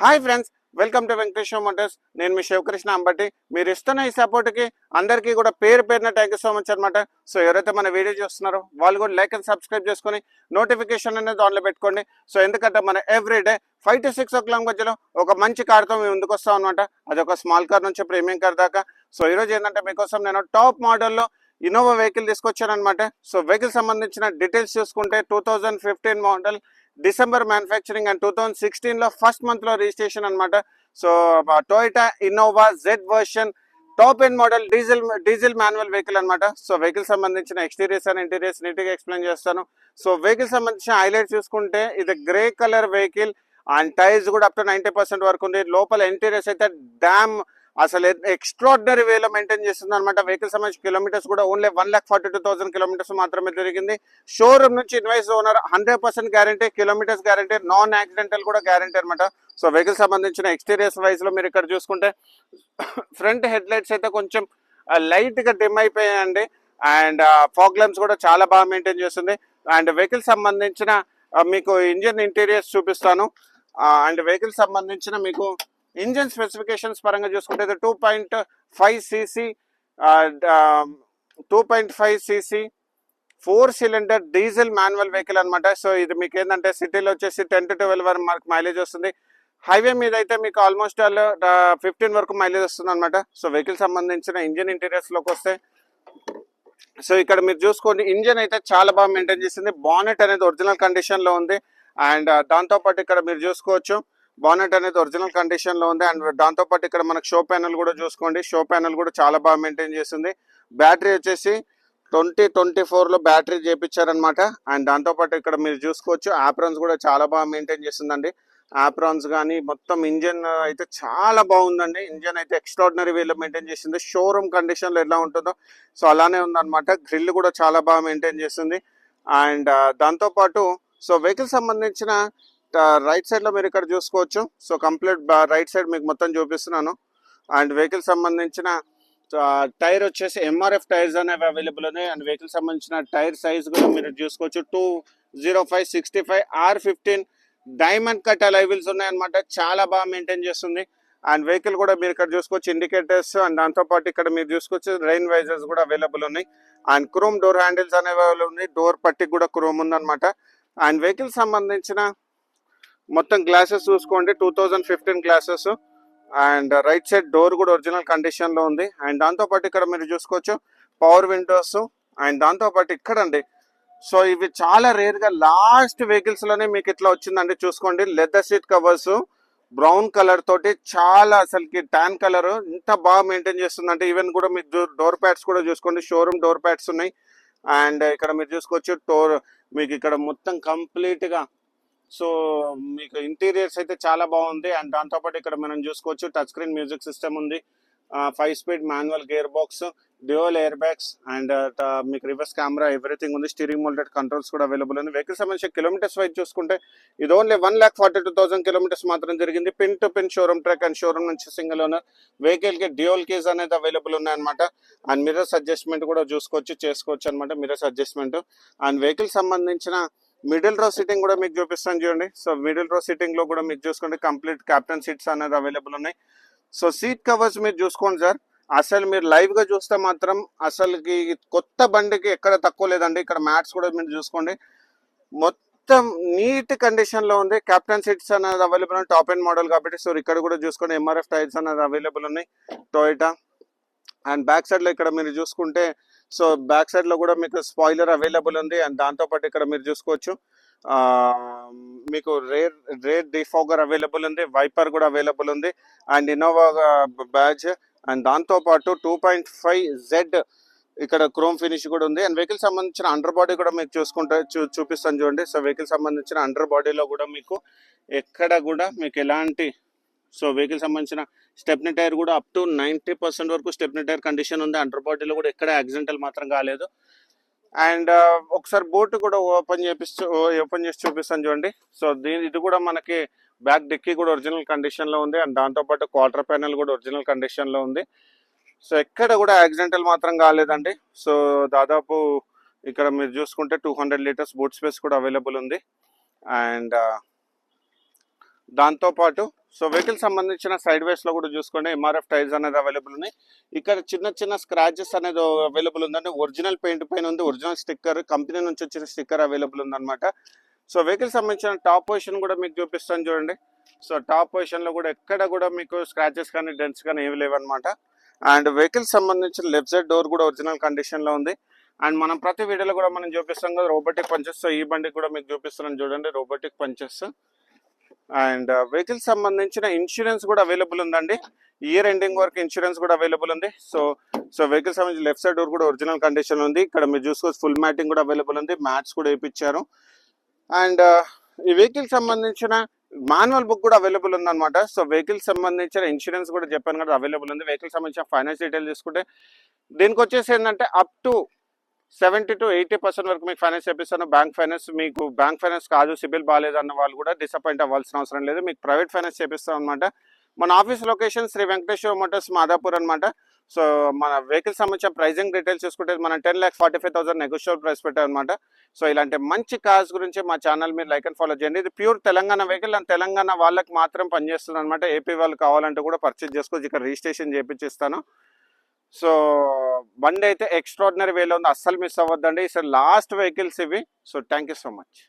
Hi friends, welcome to Venkateswara Motors. నేను మీ శివకృష్ణ అంబటి. మీరు ఇస్తున్న ఈ సపోర్ట్కి అందరికీ కూడా పేరు పేరున థ్యాంక్ యూ సో మచ్ అనమాట. సో ఎవరైతే మన వీడియో చూస్తున్నారో వాళ్ళు కూడా లైక్ అండ్ సబ్స్క్రైబ్ చేసుకొని నోటిఫికేషన్ అనేది ఆన్లో పెట్టుకోండి. సో ఎందుకంటే మన ఎవ్రీడే 5 to 6 o'clock మధ్యలో ఒక మంచి కార్తో మేము ముందుకు వస్తాం అనమాట. అది ఒక స్మాల్ కార్ నుంచి ప్రీమియం కార్ దాకా. సో ఈరోజు ఏంటంటే మీకోసం నేను టాప్ మోడల్లో ఇన్నోవా వెహికల్ తీసుకొచ్చాను అనమాట. సో వెహికల్ సంబంధించిన డీటెయిల్స్ చూసుకుంటే 2015 మోడల్, డిసెంబర్ మ్యానుఫ్యాక్చరింగ్ అండ్ 2016లో ఫస్ట్ మంత్ లో రిజిస్ట్రేషన్ అనమాట. So Toyota Innova Z version top end model diesel manual vehicle అనమాట. సో వెహికల్ సంబంధించిన ఎక్స్టీరియర్స్ అండ్ ఇంటీరియర్స్ నీట్ గా ఎక్స్ప్లెయిన్ చేస్తాను. సో వెహికల్ సంబంధించిన హైలైట్ చూసుకుంటే ఇది grey colour vehicle and tyres కూడా అప్ టు 90% వరకు ఉంది. లోపల ఇంటీరియర్స్ అయితే డ్యామ్ అసలు ఎక్స్ట్రాడినరీ వేలో మెయింటైన్ చేస్తుంది అనమాట. వెహికల్ సంబంధించిన కిలోమీటర్స్ కూడా ఓన్లీ 1,42,000 కిలోమీటర్స్ మాత్రమే తిరిగింది. షోరూమ్ నుంచి invoice owner 100% guarantee, kilometres guarantee, non accidental కూడా గ్యారంటీ అనమాట. సో వెహికల్ సంబంధించిన ఎక్స్టీరియర్స్ వైజ్ లో మీరు ఇక్కడ చూసుకుంటే ఫ్రంట్ హెడ్ లైట్స్ అయితే కొంచెం లైట్ గా డిమ్ అయిపోయాయండి. అండ్ ఫాగ్ ల్యాంప్స్ కూడా చాలా బాగా మెయింటైన్ చేస్తుంది. అండ్ వెహికల్ సంబంధించిన మీకు ఇంజిన్ ఇంటీరియర్స్ చూపిస్తాను. అండ్ వెహికల్ సంబంధించిన మీకు ఇంజిన్ స్పెసిఫికేషన్స్ పరంగా చూసుకుంటే 2.5 cc 4 cylinder diesel manual vehicle అనమాట. సో ఇది మీకు ఏంటంటే సిటీలో వచ్చేసి 10 to 12 వరకు మనకు మైలేజ్ వస్తుంది. హైవే మీద అయితే మీకు ఆల్మోస్ట్ 15 వరకు మైలేజ్ వస్తుంది అనమాట. సో వెహికల్ సంబంధించిన ఇంజిన్ ఇంటీరియర్స్ లోకి వస్తే సో ఇక్కడ మీరు చూసుకోండి, ఇంజిన్ అయితే చాలా బాగా మెయింటైన్ చేసింది. బానెట్ అనేది ఒరిజినల్ కండిషన్ లో ఉంది. అండ్ దాంతోపాటు ఇక్కడ మీరు చూసుకోవచ్చు బానెట్ అనేది ఒరిజినల్ కండిషన్ లో ఉంది. అండ్ దాంతోపాటు ఇక్కడ మనకు షో ప్యానల్ కూడా చూసుకోండి, షో ప్యానల్ కూడా చాలా బాగా మెయింటైన్ చేసింది. బ్యాటరీ వచ్చేసి 2024లో బ్యాటరీ చేపించారనమాట. అండ్ దాంతోపాటు ఇక్కడ మీరు చూసుకోవచ్చు ఆప్రాన్స్ కూడా చాలా బాగా మెయింటైన్ చేస్తుందండి. ఆప్రాన్స్ కానీ మొత్తం ఇంజన్ అయితే చాలా బాగుందండి. ఇంజన్ అయితే ఎక్స్ట్రాడినరీ వేలో మెయింటైన్ చేసింది. షోరూమ్ కండిషన్ లో ఎలా ఉంటుందో సో అలానే ఉందన్నమాట. గ్రిల్ కూడా చాలా బాగా మెయింటైన్ చేస్తుంది. అండ్ దాంతోపాటు సో వెహికల్ సంబంధించిన రైట్ సైడ్ లో మీరు ఇక్కడ చూసుకోవచ్చు. సో కంప్లీట్ రైట్ సైడ్ మీకు మొత్తం చూపిస్తున్నాను. అండ్ వెహికల్ సంబంధించిన టైర్ వచ్చేసి ఎంఆర్ఎఫ్ టైర్స్ అనేవి అవైలబుల్ ఉన్నాయి. అండ్ వెహికల్ సంబంధించిన టైర్ సైజ్ కూడా మీరు చూసుకోవచ్చు 205/65 R15 డైమండ్ కట్ అలై వీల్స్ ఉన్నాయన్నమాట. చాలా బాగా మెయింటైన్ చేస్తుంది. అండ్ వెహికల్ కూడా మీరు ఇక్కడ చూసుకోవచ్చు ఇండికేటర్స్. అండ్ దాంతోపాటు ఇక్కడ మీరు చూసుకోవచ్చు రైన్ వైజర్స్ కూడా అవైలబుల్ ఉన్నాయి. అండ్ క్రోమ్ డోర్ హ్యాండిల్స్ అనేవి అవైలబుల్ ఉన్నాయి. డోర్ పట్టికి కూడా క్రోమ్ ఉందన్నమాట. అండ్ వెహికల్ సంబంధించిన మొత్తం గ్లాసెస్ చూసుకోండి 2015 glasses. And right side door కూడా ఒరిజినల్ కండిషన్ లో ఉంది. అండ్ దాంతోపాటు ఇక్కడ మీరు చూసుకోవచ్చు పవర్ విండోస్. అండ్ దాంతోపాటు ఇక్కడండి సో ఇవి చాలా రేర్ గా లాస్ట్ వెహికల్స్ లోనే మీకు ఇట్లా వచ్చిందండి. చూసుకోండి leather seat covers brown colour తోటి చాలా అసలుకి ట్యాన్ కలర్ ఇంత బాగా మెయింటైన్ చేస్తుందంటే ఈవెన్ కూడా మీకు డోర్ ప్యాడ్స్ కూడా చూసుకోండి షోరూమ్ డోర్ ప్యాడ్స్ ఉన్నాయి. అండ్ ఇక్కడ మీరు చూసుకోవచ్చు డోర్ మీకు ఇక్కడ మొత్తం కంప్లీట్ గా సో మీకు ఇంటీరియర్స్ అయితే చాలా బాగుంది. అండ్ దాంతోపాటు ఇక్కడ మనం చూసుకోవచ్చు టచ్ స్క్రీన్ మ్యూజిక్ సిస్టమ్ ఉంది, 5 speed manual gear box, dual air bags, and మీకు రివర్స్ కెమెరా ఎవ్రీథింగ్ ఉంది. స్టీరింగ్ మోల్డెడ్ కంట్రోల్స్ కూడా అవైలబుల్ ఉంది. వెహికల్ సంబంధించిన కిలోమీటర్స్ వైజ్ చూసుకుంటే ఇది ఓన్లీ 1,42,000 కిలోమీటర్స్ మాత్రం జరిగింది. Pin to pin showroom track and showroom నుంచి సింగిల్ ఓనర్. వెహికల్ కి డ్యూయల్ కీస్ అనేది అవైలబుల్ ఉన్నాయన్నమాట. అండ్ మిర్రర్స్ అడ్జస్ట్మెంట్ కూడా చేసుకోవచ్చు అనమాట, మిర్రర్స్ అడ్జస్ట్మెంట్. అండ్ వెహికల్ సంబంధించిన మిడిల్ రో సీటింగ్ కూడా మీకు చూపిస్తాను చూడండి. సో మిడిల్ రో సీటింగ్ లో కూడా మీకు చూసుకోండి కంప్లీట్ క్యాప్టెన్ సీట్స్ అనేది అవైలబుల్ ఉన్నాయి. సో సీట్ కవర్స్ మీరు చూసుకోండి సార్, అసలు మీరు లైవ్ గా చూస్తే మాత్రం అసలుకి కొత్త బండికి ఎక్కడ తక్కువ లేదండి. ఇక్కడ మ్యాట్స్ కూడా మీరు చూసుకోండి మొత్తం నీట్ కండిషన్ లో ఉంది. క్యాప్టెన్ సీట్స్ అనేది అవైలబుల్ ఉన్నాయి, టాప్ ఎండ్ మోడల్ కాబట్టి. సో ఇక్కడ కూడా చూసుకోండి ఎంఆర్ఎఫ్ టైర్స్ అనేది అవైలబుల్ ఉన్నాయి టొయోటా. అండ్ బ్యాక్ సైడ్ లో ఇక్కడ మీరు చూసుకుంటే సో బ్యాక్ సైడ్ లో కూడా మీకు స్పాయిలర్ అవైలబుల్ ఉంది. అండ్ దాంతోపాటు ఇక్కడ మీరు చూసుకోవచ్చు మీకు రేర్ డిఫాగర్ అవైలబుల్ ఉంది, వైపర్ కూడా అవైలబుల్ ఉంది. And Innova badge. అండ్ దాంతోపాటు 2.5Z ఇక్కడ క్రోమ్ ఫినిష్ కూడా ఉంది. అండ్ వెహికల్ సంబంధించిన అండర్ బాడీ కూడా మీకు చూసుకుంటే చూపిస్తాను చూడండి. సో వెహికల్ సంబంధించిన అండర్ బాడీలో కూడా మీకు ఎక్కడ కూడా మీకు ఎలాంటి సో వెహికల్ సంబంధించిన స్టెప్నీ టైర్ కూడా అప్ టు 90% వరకు స్టెప్నీ టైర్ కండిషన్ ఉంది. అండర్ బాడీలో కూడా ఎక్కడ యాక్సిడెంటల్ మాత్రం కాలేదు. అండ్ ఒకసారి బోట్ కూడా ఓపెన్ చేసి చూపిస్తాను చూడండి. సో ఇది కూడా మనకి బ్యాక్ డిక్కీ కూడా ఒరిజినల్ కండిషన్ లో ఉంది. అండ్ దాంతోపాటు క్వార్టర్ ప్యానెల్ కూడా ఒరిజినల్ కండిషన్ లో ఉంది. సో ఎక్కడ కూడా యాక్సిడెంటల్ మాత్రం కాలేదండి. సో దాదాపు ఇక్కడ మీరు చూసుకుంటే 200 లీటర్స్ బూట్ స్పేస్ కూడా అవైలబుల్ ఉంది. అండ్ దాంతోపాటు సో వెహికల్ సంబంధించిన సైడ్ వేస్ లో కూడా చూసుకోండి ఎంఆర్ఎఫ్ టైర్స్ అనేది అవైలబుల్ ఉన్నాయి. ఇక్కడ చిన్న చిన్న స్క్రాచెస్ అనేది అవైలబుల్ ఉందండి. ఒరిజినల్ పెయింట్ పైన ఉంది, ఒరిజినల్ స్టిక్కర్, కంపెనీ నుంచి వచ్చిన స్టిక్కర్ అవైలబుల్ ఉందన్నమాట. సో వెహికల్ సంబంధించిన టాప్ పొజిషన్ కూడా మీకు చూపిస్తాను చూడండి. సో టాప్ పొజిషన్ లో కూడా ఎక్కడ కూడా మీకు స్క్రాచెస్ కానీ డెంట్స్ కానీ ఏమి లేవన్నమాట. అండ్ వెహికల్ సంబంధించిన లెఫ్ట్ సైడ్ డోర్ కూడా ఒరిజినల్ కండిషన్ లో ఉంది. అండ్ మనం ప్రతి వీడియోలో కూడా మనం చూపిస్తాం కదా రోబోటిక్ పంచెస్. సో ఈ బండి కూడా మీకు చూపిస్తున్నాను చూడండి, రోబోటిక్ పంచెస్. అండ్ వెహికల్ సంబంధించిన ఇన్సూరెన్స్ కూడా అవైలబుల్ ఉందండి. ఇయర్ ఎండింగ్ వరకు ఇన్సూరెన్స్ కూడా అవైలబుల్ ఉంది. సో వెహికల్ సంబంధించిన లెఫ్ట్ సైడ్ డోర్ కూడా ఒరిజినల్ కండిషన్ ఉంది. ఇక్కడ మీరు చూసుకోవచ్చు ఫుల్ మ్యాటింగ్ కూడా అవైలబుల్ ఉంది, మ్యాట్స్ కూడా వేయించారు. అండ్ ఈ వెహికల్ సంబంధించిన మాన్యువల్ బుక్ కూడా అవైలబుల్ ఉంది అనమాట. సో వెహికల్ సంబంధించిన ఇన్సూరెన్స్ కూడా చెప్పాను కదా అవైలబుల్ ఉంది. వెహికల్ సంబంధించిన ఫైనాన్స్ డీటెయిల్ తీసుకుంటే దీనికి వచ్చేసి ఏంటంటే అప్ టు 70 to 80% వరకు మీకు ఫైనాన్స్ చేపిస్తాను. బ్యాంక్ ఫైనాన్స్, మీకు బ్యాంక్ ఫైనాన్స్ కాదు సిబిల్ బాగాలేదు అన్న వాళ్ళు కూడా డిసప్పాయింట్ అవ్వాల్సిన అవసరం లేదు, మీకు ప్రైవేట్ ఫైనాన్స్ చేపిస్తాం అనమాట. మన office location Shri Venkateswara motors Madhapur అనమాట. సో మన వెహికల్ సంబంధించిన ప్రైజింగ్ డీటెయిల్స్ చూసుకుంటే మనం 10,45,000 నెగోషియబుల్ ప్రైస్ పెట్టాం అనమాట. సో ఇలాంటి మంచి కార్స్ గురించి మా ఛానల్ మీరు లైక్ అండ్ ఫాలో చేయండి. ఇది pure Telangana vehicle and Telangana వాళ్ళకి మాత్రం పనిచేస్తుంది అనమాట. ఏపీ వాళ్ళు కావాలంటే కూడా పర్చేజ్ చేసుకోవచ్చు, ఇక్కడ రిజిస్ట్రేషన్ చేయించిస్తాను. సో బండి అయితే ఎక్స్ట్రాడినరీ వేలో ఉంది, అస్సలు మిస్ అవ్వద్దండి. సో లాస్ట్ వెహికల్స్ ఇవి. So thank you so much.